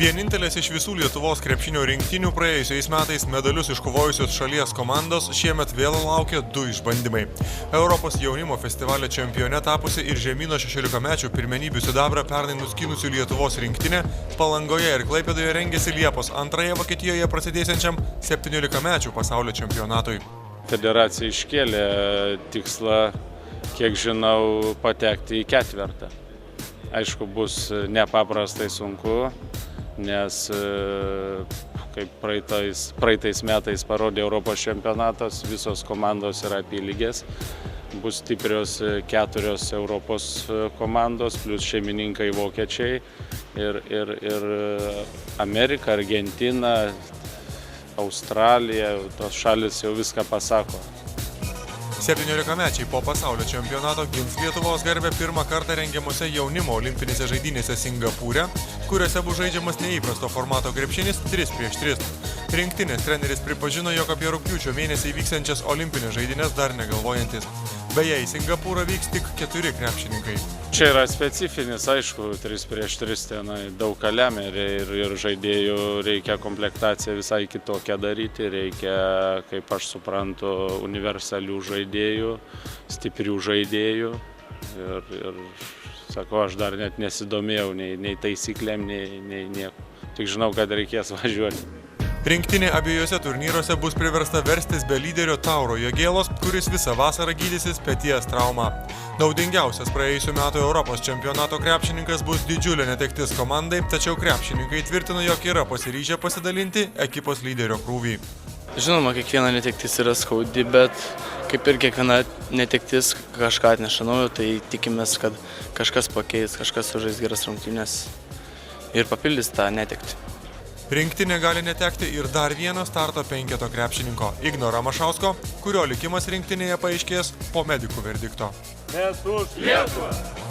Vienintelės iš visų Lietuvos krepšinio rinktinių praėjusiais metais medalius iškovojusios šalies komandos šiemet vėl laukia 2 išbandymai. Europos jaunimo festivalio čempione tapusi ir žemyno 16-mečių pirmenybių sidabrą pernai nuskynusių Lietuvos rinktinė Palangoje ir Klaipėdoje rengėsi Liepos 2 Vokietijoje prasidėsiančiam 17-mečių pasaulio čempionatui. Federacija iškėlė tikslą, kiek žinau, patekti į ketvertą. Aišku, bus nepaprastai sunku, nes kaip praeitais metais parodė Europos čempionatas, visos komandos yra apylygės. Bus stiprios 4 Europos komandos, plus šeimininkai vokiečiai ir Amerika, Argentina, Australija, tos šalis jau viską pasako. 17-mečiai po pasaulio čempionato gins Lietuvos garbę pirmą kartą rengiamuose jaunimo olimpinėse žaidynėse Singapūre, kuriuose bus žaidžiamas neįprasto formato krepšinis 3-3. Rinktinės treneris pripažino, jog apie rugpjūčio mėnesį vyksiančias olimpinės žaidynės dar negalvojantis. Beje, į Singapūrą vyks tik 4 krepšininkai. Čia yra specifinis, aišku, 3-3 tenai daug ką lemia ir žaidėjų reikia komplektaciją visai kitokią daryti, reikia, kaip aš suprantu, universalių žaidėjų, stiprių žaidėjų ir sakau, aš dar net nesidomėjau nei taisyklėm, nei nieko. Tik žinau, kad reikės važiuoti. Rinktinė abiejose turnyruose bus priversta verstis be lyderio Tauro Jagėlos, kuris visą vasarą gydysis peties traumą. Naudingiausias praėjusių metų Europos čempionato krepšininkas bus didžiulė netektis komandai, tačiau krepšininkai tvirtino, jog yra pasiryžę pasidalinti ekipos lyderio krūvį. Žinoma, kiekviena netektis yra skaudi, bet kaip ir kiekviena netektis kažką atneša naujo, tai tikimės, kad kažkas pakeis, kažkas sužais geras rungtynes ir papildys tą netektį. Rinktinė gali netekti ir dar vieno starto 5 krepšininko Igno Ramašausko, kurio likimas rinktinėje paaiškės po medikų verdikto. Mes už Lietuvą!